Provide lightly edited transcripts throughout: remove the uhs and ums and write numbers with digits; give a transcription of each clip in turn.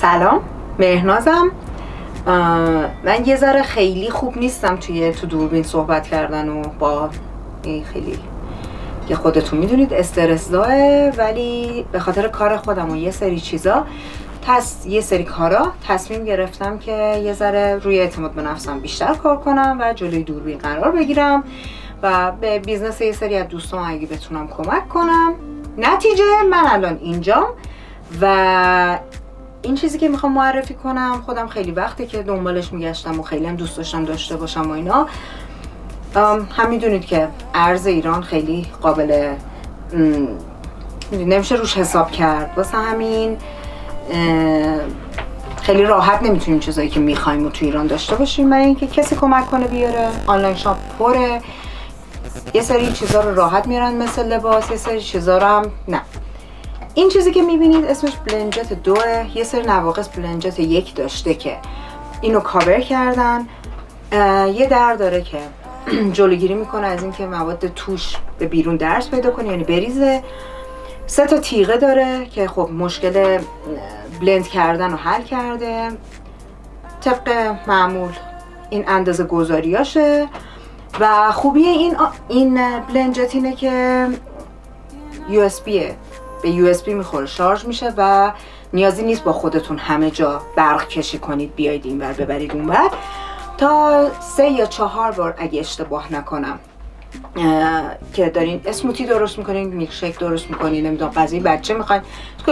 سلام، مهنازم. من یه ذره خیلی خوب نیستم تو دوربین صحبت کردن و با خیلی که خودتون میدونید استرس داره، ولی به خاطر کار خودم و یه سری چیزا یه سری کارا تصمیم گرفتم که یه ذره روی اعتماد به نفسم بیشتر کار کنم و جلوی دوربین قرار بگیرم و به بیزنس یه سری از دوستان اگه بتونم کمک کنم. نتیجه من الان اینجام و این چیزی که میخوام معرفی کنم خودم خیلی وقته که دنبالش میگشتم و خیلی هم دوست داشتم داشته باشم و اینا. هم میدونید که ارز ایران خیلی قابل نمیشه روش حساب کرد، واسه همین خیلی راحت نمیتونیم چیزایی که میخوایم و تو ایران داشته باشیم. برای اینکه کسی کمک کنه بیاره، آنلاین شاپ پره، یه سری چیزا رو راحت میارن مثل لباس، یه سری چیزا رو هم نه. این چیزی که میبینید اسمش بلنجت 2، یه سری نواقص بلنجت 1 داشته که اینو کاور کردن. یه در داره که جلوگیری میکنه از اینکه مواد توش به بیرون درز پیدا کنه، یعنی بریزه. 3 تا تیغه داره که خب مشکل بلند کردن رو حل کرده. طبق معمول این اندازه گذاریاشه و خوبی این بلنجت اینه که USB به USB میخوره، شارژ میشه و نیازی نیست با خودتون همه جا برق کشی کنید بیاید این ور ببرید اون ور. تا 3 یا 4 بار اگه اشتباه نکنم که دارین اسموتی درست میکنین، میلکشیک درست میکنین، نمیدونم غذای بچه میخواین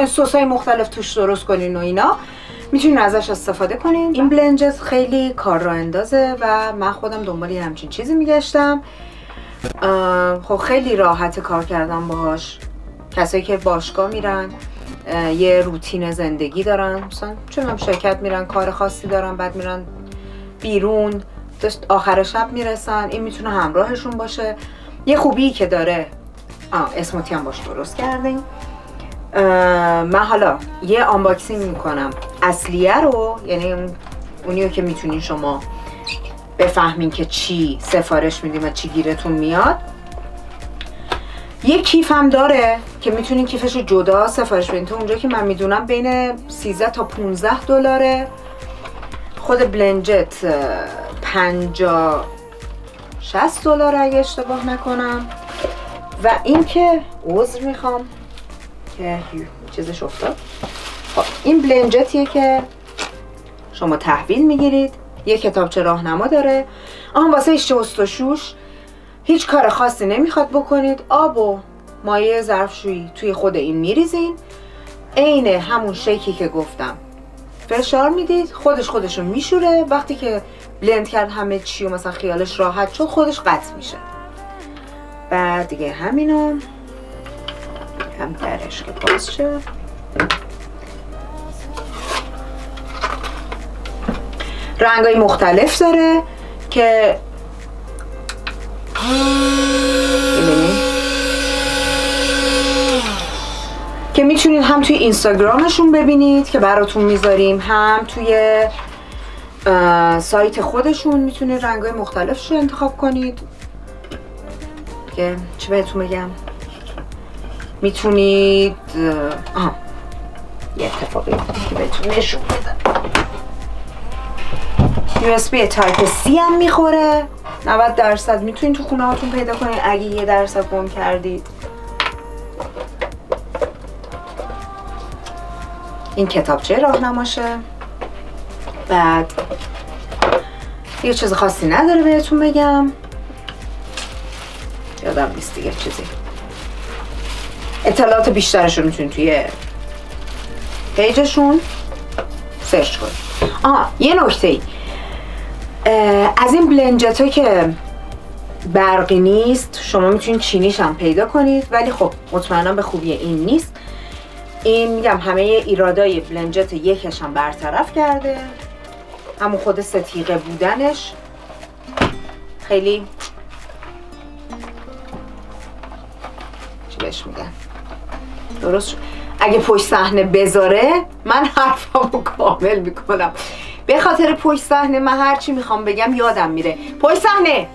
سسای مختلف توش درست کنین و اینا، میتونین ازش استفاده کنین. این بلنجت خیلی کار راه اندازه و من خودم دنبال همچین چیزی میگشتم. خب خیلی راحت کار کردم باهاش. کسایی که باشگاه میرن، یه روتین زندگی دارن، مثلا چون هم شرکت میرن کار خاصی دارن، بعد میرن بیرون آخر شب میرسن، این میتونه همراهشون باشه. یه خوبی که داره اسموتی هم باش درست کردیم. من حالا یه آنباکسینگ میکنم اصلیه رو، یعنی اونیو که میتونین شما بفهمین که چی سفارش میدیم و چی گیرتون میاد. یه کیف هم داره که میتونین کیفش رو جدا سفارش بدین. تو اونجا که من میدونم بین 13 تا 15 دلاره. خود بلنجت 50-60 دلار اگه اشتباه نکنم. و این که عذر میخوام که چیزش افتاد. خب این بلنجتیه که شما تحویل میگیرید. یه کتابچه راهنما داره. واسه شستشوش هیچ کار خاصی نمیخواد بکنید. آب و مایع ظرفشویی توی خود این میریزین، عین همون شیکی که گفتم فشار میدید، خودشو میشوره. وقتی که بلند کرد همه چی و مثلا خیالش راحت شد، خودش قطع میشه. بعد دیگه همینو هم درش که باز شد. رنگای مختلف داره که میتونید هم توی اینستاگرامشون ببینید که براتون میذاریم، هم توی سایت خودشون میتونید رنگای مختلفش رو انتخاب کنید. که چه بهتون بگم، میتونید یه اتفاقی که بهتون نشون بدم، USB تایپ C هم میخوره. 90% میتونید تو خونه هاتون پیدا کنید اگه 1% گم کردید. این کتابچه راهنماشه. بعد یه چیز خاصی نداره بهتون بگم، یادم نیست دیگه چیزی. اطلاعات بیشترش رو میتونید توی پیجشون سرچ کنید. یه نکته ای از این بلنجت ها که برقی نیست، شما میتونید چینیش هم پیدا کنید، ولی خب مطمئنم به خوبی این نیست. این میگم همه ایرادای بلنجت 1 هم برطرف کرده. همون خود 3 تیغه بودنش خیلی چی بهش میگن درست شد. اگه پشت صحنه بذاره من حرفمو کامل میکنم. به خاطر پشت صحنه من هرچی میخوام بگم یادم میره. پشت صحنه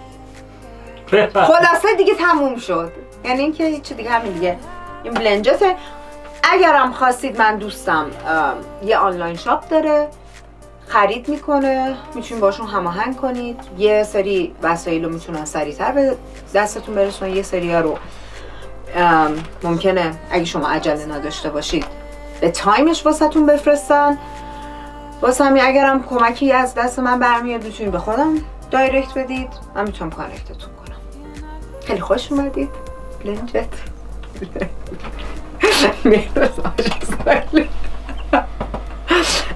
خلاصه دیگه تموم شد. یعنی اینکه هیچ دیگه همین دیگه. این بلنجته. اگرم خواستید، من دوستم یه آنلاین شاپ داره، خرید میکنه، میتونید باشون هماهنگ کنید. یه سری وسایل رو میتونن سریعتر به دستتون برسونن، یه سری ها رو ممکنه اگه شما عجله نداشته باشید به تایمش واسهتون بفرستن. واسه همین اگرم کمکی از دست من برمیاد میتونید به خودم دایرکت بدید، من میتونم کانکتتون کنم. خیلی خوش اومدید لنجت.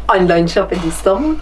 آنلاین شاپ دوستامون.